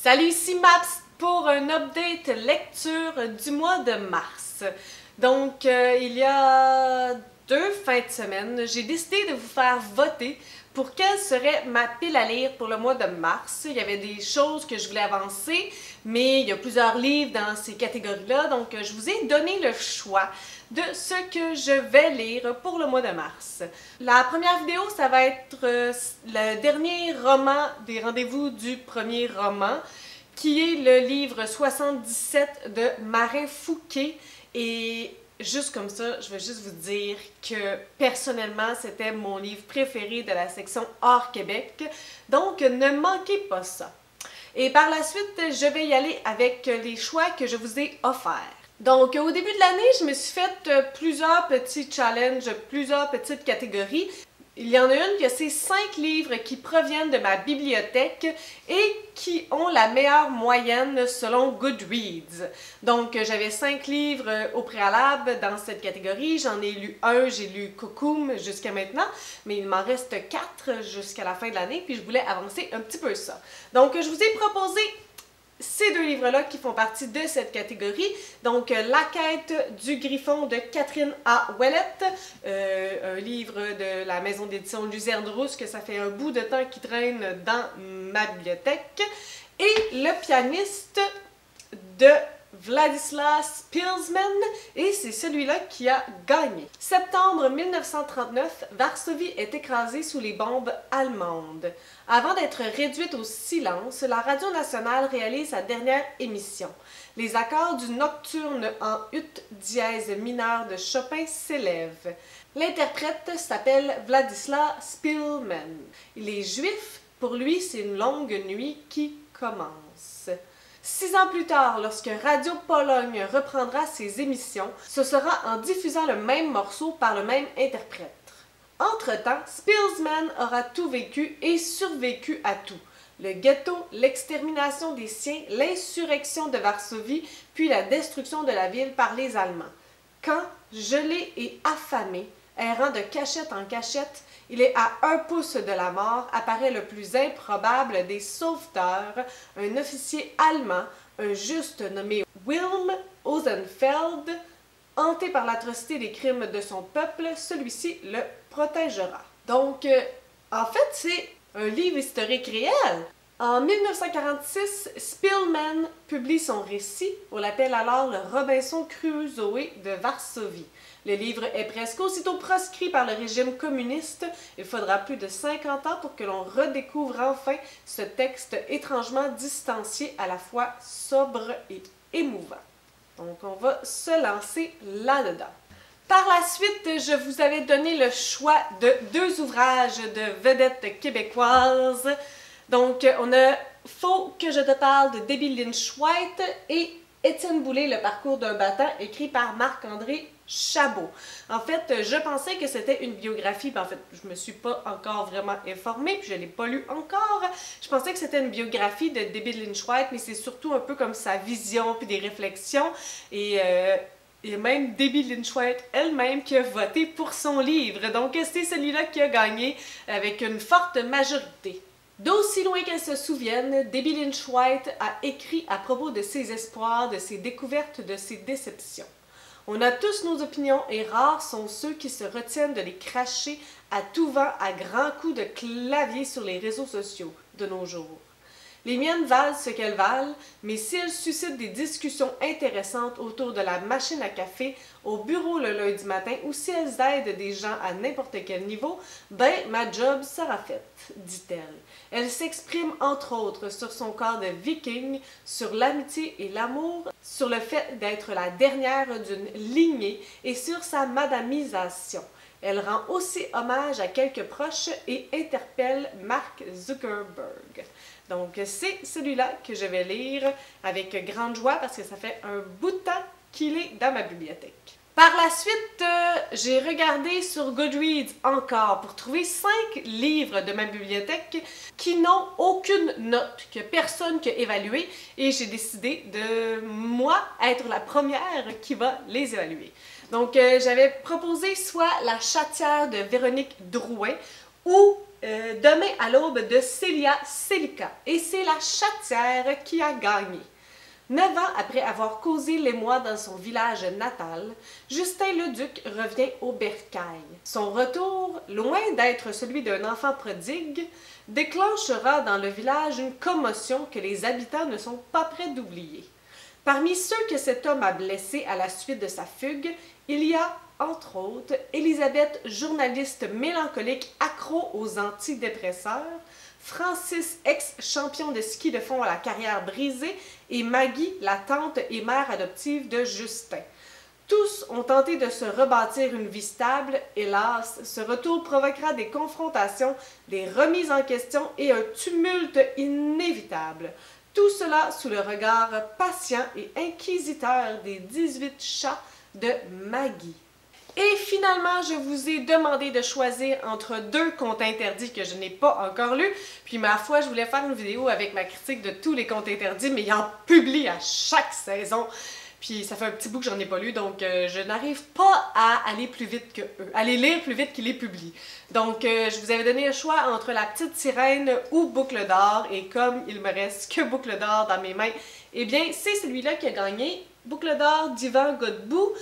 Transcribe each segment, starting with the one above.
Salut, ici Maps pour un update lecture du mois de mars. Donc, il y a 2 fins de semaine, j'ai décidé de vous faire voter pour quelle serait ma pile à lire pour le mois de mars. Il y avait des choses que je voulais avancer, mais il y a plusieurs livres dans ces catégories-là, donc je vous ai donné le choix de ce que je vais lire pour le mois de mars. La première vidéo, ça va être le dernier roman des rendez-vous du premier roman, qui est le livre 77 de Marin Fouquet. Et juste comme ça, je vais juste vous dire que personnellement, c'était mon livre préféré de la section Hors Québec. Donc, ne manquez pas ça. Et par la suite, je vais y aller avec les choix que je vous ai offerts. Donc, au début de l'année, je me suis fait plusieurs petits challenges, plusieurs petites catégories. Il y en a une, il y a ces 5 livres qui proviennent de ma bibliothèque et qui ont la meilleure moyenne selon Goodreads. Donc, j'avais 5 livres au préalable dans cette catégorie. J'en ai lu un, j'ai lu Cocoon jusqu'à maintenant, mais il m'en reste 4 jusqu'à la fin de l'année, puis je voulais avancer un petit peu ça. Donc, je vous ai proposé ces 2 livres-là qui font partie de cette catégorie. Donc, La quête du griffon de Catherine A. Ouellette, un livre de la maison d'édition Luzerne Rousse que ça fait un bout de temps qui traîne dans ma bibliothèque. Et Le pianiste de Władysław Szpilman, et c'est celui-là qui a gagné. Septembre 1939, Varsovie est écrasée sous les bombes allemandes. Avant d'être réduite au silence, la Radio nationale réalise sa dernière émission. Les accords du nocturne en ut dièse mineur de Chopin s'élèvent. L'interprète s'appelle Władysław Szpilman. Il est juif, pour lui c'est une longue nuit qui commence. 6 ans plus tard, lorsque Radio Pologne reprendra ses émissions, ce sera en diffusant le même morceau par le même interprète. Entre-temps, Szpilman aura tout vécu et survécu à tout. Le ghetto, l'extermination des siens, l'insurrection de Varsovie, puis la destruction de la ville par les Allemands. Quand, gelé et affamé, errant de cachette en cachette, il est à 1 pouce de la mort, apparaît le plus improbable des sauveteurs, un officier allemand, un juste nommé Wilhelm Ozenfeld. Hanté par l'atrocité des crimes de son peuple, celui-ci le protégera. Donc, en fait, c'est un livre historique réel. En 1946, Szpilman publie son récit, on l'appelle alors le Robinson Crusoe de Varsovie. Le livre est presque aussitôt proscrit par le régime communiste. Il faudra plus de 50 ans pour que l'on redécouvre enfin ce texte étrangement distancié, à la fois sobre et émouvant. Donc, on va se lancer là-dedans. Par la suite, je vous avais donné le choix de 2 ouvrages de vedettes québécoises. Donc, on a Faut que je te parle de Debbie Lynch White et Étienne Boulay, le parcours d'un battant, écrit par Marc-André Chabot. En fait, je pensais que c'était une biographie, en fait, je me suis pas encore vraiment informée, puis je l'ai pas lu encore. Je pensais que c'était une biographie de Debbie Lynch White, mais c'est surtout un peu comme sa vision, puis des réflexions, et même Debbie Lynch White elle-même qui a voté pour son livre. Donc, c'est celui-là qui a gagné avec une forte majorité. D'aussi loin qu'elle se souvienne, Debbie Lynch White a écrit à propos de ses espoirs, de ses découvertes, de ses déceptions. On a tous nos opinions et rares sont ceux qui se retiennent de les cracher à tout vent à grands coups de clavier sur les réseaux sociaux de nos jours. Les miennes valent ce qu'elles valent, mais si elles suscitent des discussions intéressantes autour de la machine à café, au bureau le lundi matin, ou si elles aident des gens à n'importe quel niveau, ben ma job sera faite, dit-elle. Elle s'exprime entre autres sur son corps de viking, sur l'amitié et l'amour, sur le fait d'être la dernière d'une lignée et sur sa madamisation. Elle rend aussi hommage à quelques proches et interpelle Mark Zuckerberg. Donc, c'est celui-là que je vais lire avec grande joie parce que ça fait un bout de temps qu'il est dans ma bibliothèque. Par la suite, j'ai regardé sur Goodreads encore pour trouver 5 livres de ma bibliothèque qui n'ont aucune note, que personne qui a évalué, et j'ai décidé de, moi, être la première qui va les évaluer. Donc, j'avais proposé soit La chatière de Véronique Drouin ou Demain à l'aube de Célia Celica. Et c'est la chatière qui a gagné. 9 ans après avoir causé l'émoi dans son village natal, Justin Leduc revient au bercail. Son retour, loin d'être celui d'un enfant prodigue, déclenchera dans le village une commotion que les habitants ne sont pas prêts d'oublier. Parmi ceux que cet homme a blessés à la suite de sa fugue, il y a, entre autres, Elisabeth, journaliste mélancolique accro aux antidépresseurs, Francis, ex-champion de ski de fond à la carrière brisée, et Maggie, la tante et mère adoptive de Justin. Tous ont tenté de se rebâtir une vie stable. Hélas, ce retour provoquera des confrontations, des remises en question et un tumulte inévitable. Tout cela sous le regard patient et inquisiteur des 18 chats de Maggie. Et finalement, je vous ai demandé de choisir entre 2 contes interdits que je n'ai pas encore lus. Puis ma foi, je voulais faire une vidéo avec ma critique de tous les contes interdits, mais ils en publient à chaque saison. Puis ça fait un petit bout que j'en ai pas lu, donc je n'arrive pas à aller plus vite que eux, à les lire plus vite qu'ils les publient. Donc je vous avais donné le choix entre La Petite Sirène ou Boucle d'Or, et comme il me reste que Boucle d'Or dans mes mains, eh bien c'est celui-là qui a gagné. Boucle d'Or d'Yvan Godbout.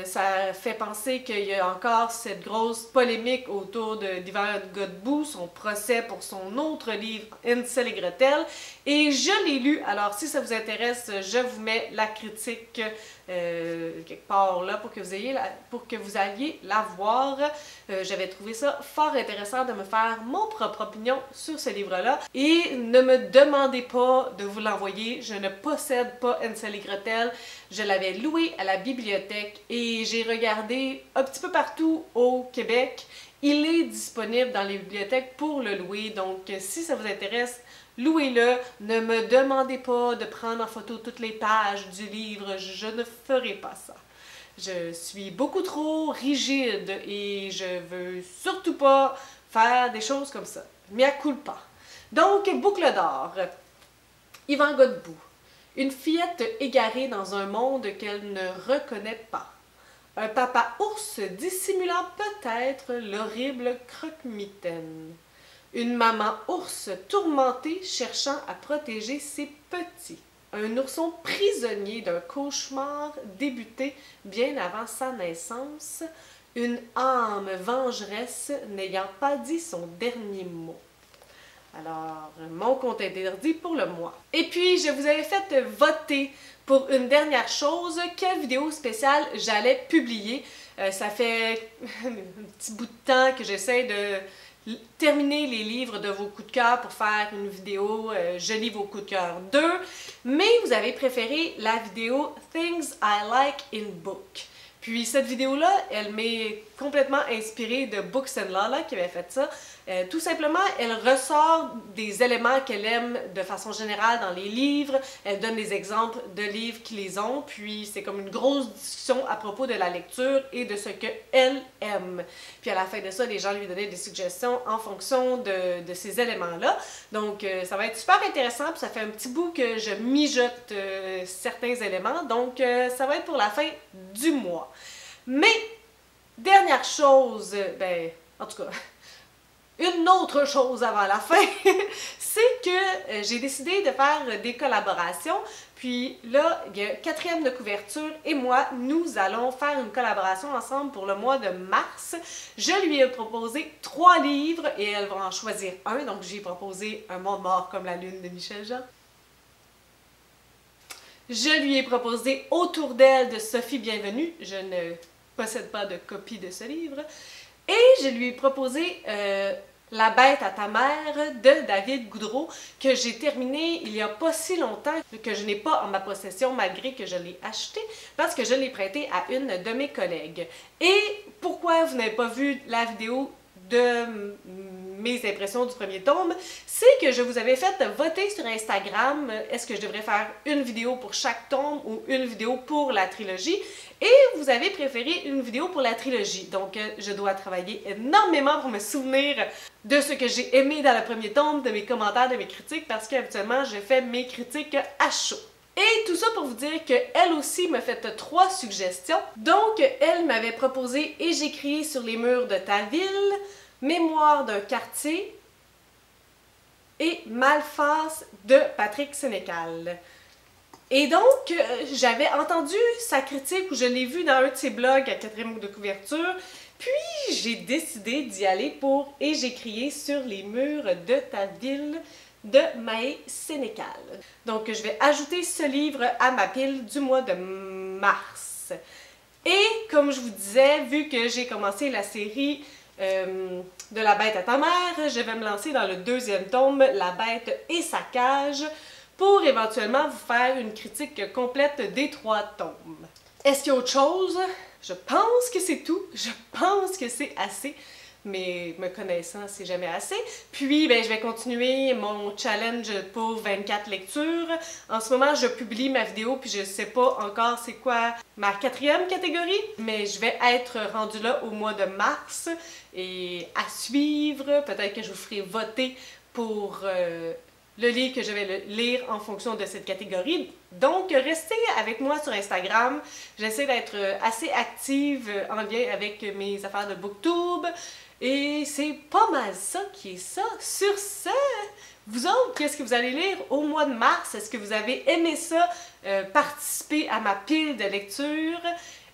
Ça fait penser qu'il y a encore cette grosse polémique autour d'Yvan Godbout, son procès pour son autre livre Hansel et Gretel. Et je l'ai lu, alors si ça vous intéresse, je vous mets la critique quelque part là pour que vous alliez la voir. J'avais trouvé ça fort intéressant de me faire mon propre opinion sur ce livre-là. Et ne me demandez pas de vous l'envoyer, je ne possède pas Hansel et Gretel. Je l'avais loué à la bibliothèque et j'ai regardé un petit peu partout au Québec. Il est disponible dans les bibliothèques pour le louer, donc si ça vous intéresse, louez-le. Ne me demandez pas de prendre en photo toutes les pages du livre, je ne ferai pas ça. Je suis beaucoup trop rigide et je veux surtout pas faire des choses comme ça. Mea culpa. Donc, Boucle d'Or. Yvan Godbout. Une fillette égarée dans un monde qu'elle ne reconnaît pas. Un papa ours dissimulant peut-être l'horrible croque-mitaine. Une maman ours tourmentée cherchant à protéger ses petits. Un ourson prisonnier d'un cauchemar débuté bien avant sa naissance. Une âme vengeresse n'ayant pas dit son dernier mot. Alors, mon compte interdit pour le mois. Et puis, je vous avais fait voter pour une dernière chose, quelle vidéo spéciale j'allais publier. Ça fait un petit bout de temps que j'essaie de terminer les livres de vos coups de cœur pour faire une vidéo Je lis vos coups de cœur 2, mais vous avez préféré la vidéo Things I Like in Book. Puis cette vidéo-là, elle m'est complètement inspirée de Books and Lala qui avait fait ça. Tout simplement, elle ressort des éléments qu'elle aime de façon générale dans les livres. Elle donne des exemples de livres qui les ont. Puis c'est comme une grosse discussion à propos de la lecture et de ce qu'elle aime. Puis à la fin de ça, les gens lui donnaient des suggestions en fonction de ces éléments-là. Donc ça va être super intéressant. Puis ça fait un petit bout que je mijote certains éléments. Donc ça va être pour la fin du mois. Mais, dernière chose, en tout cas, une autre chose avant la fin, c'est que j'ai décidé de faire des collaborations. Puis là, il y a Quatrième de couverture et moi, nous allons faire une collaboration ensemble pour le mois de mars. Je lui ai proposé 3 livres et elle va en choisir un. Donc, j'ai proposé Un monde mort comme la lune de Michel Jean. Je lui ai proposé Autour d'elle de Sophie Bienvenue. Je ne possède pas de copie de ce livre. Et je lui ai proposé La bête à ta mère de David Goudreau, que j'ai terminé il n'y a pas si longtemps, que je n'ai pas en ma possession malgré que je l'ai acheté, parce que je l'ai prêté à une de mes collègues. Et pourquoi vous n'avez pas vu la vidéo de mes impressions du premier tome, c'est que je vous avais fait voter sur Instagram, est-ce que je devrais faire une vidéo pour chaque tome ou une vidéo pour la trilogie, et vous avez préféré une vidéo pour la trilogie. Donc je dois travailler énormément pour me souvenir de ce que j'ai aimé dans le premier tome, de mes commentaires, de mes critiques, parce qu'habituellement je fais mes critiques à chaud. Et tout ça pour vous dire qu'elle aussi m'a fait 3 suggestions. Donc, elle m'avait proposé « Et j'écris sur les murs de ta ville », Mémoire d'un quartier et Malface de Patrick Sénécal. Et donc, j'avais entendu sa critique ou je l'ai vu dans un de ses blogs à 4e mot de couverture, puis j'ai décidé d'y aller pour Et j'ai crié sur les murs de ta ville de Maë Sénécal. Donc, je vais ajouter ce livre à ma pile du mois de mars. Et comme je vous disais, vu que j'ai commencé la série de La Bête à ta mère, je vais me lancer dans le 2e tome, La Bête et sa cage, pour éventuellement vous faire une critique complète des 3 tomes. Est-ce qu'il y a autre chose? Je pense que c'est tout. Je pense que c'est assez. Mais me connaissant, c'est jamais assez. Puis, ben, je vais continuer mon challenge pour 24 lectures. En ce moment, je publie ma vidéo, puis je sais pas encore c'est quoi ma 4e catégorie, mais je vais être rendue là au mois de mars. Et à suivre, peut-être que je vous ferai voter pour le livre que je vais lire en fonction de cette catégorie. Donc, restez avec moi sur Instagram. J'essaie d'être assez active en lien avec mes affaires de BookTube. Et c'est pas mal ça qui est ça. Sur ce, vous autres, qu'est-ce que vous allez lire au mois de mars? Est-ce que vous avez aimé ça, participer à ma pile de lecture?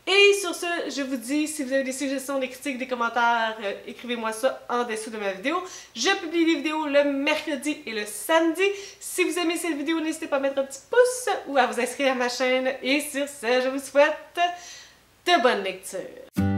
Et sur ce, je vous dis, si vous avez des suggestions, des critiques, des commentaires, écrivez-moi ça en dessous de ma vidéo. Je publie des vidéos le mercredi et le samedi. Si vous aimez cette vidéo, n'hésitez pas à mettre un petit pouce ou à vous inscrire à ma chaîne. Et sur ce, je vous souhaite de bonnes lectures.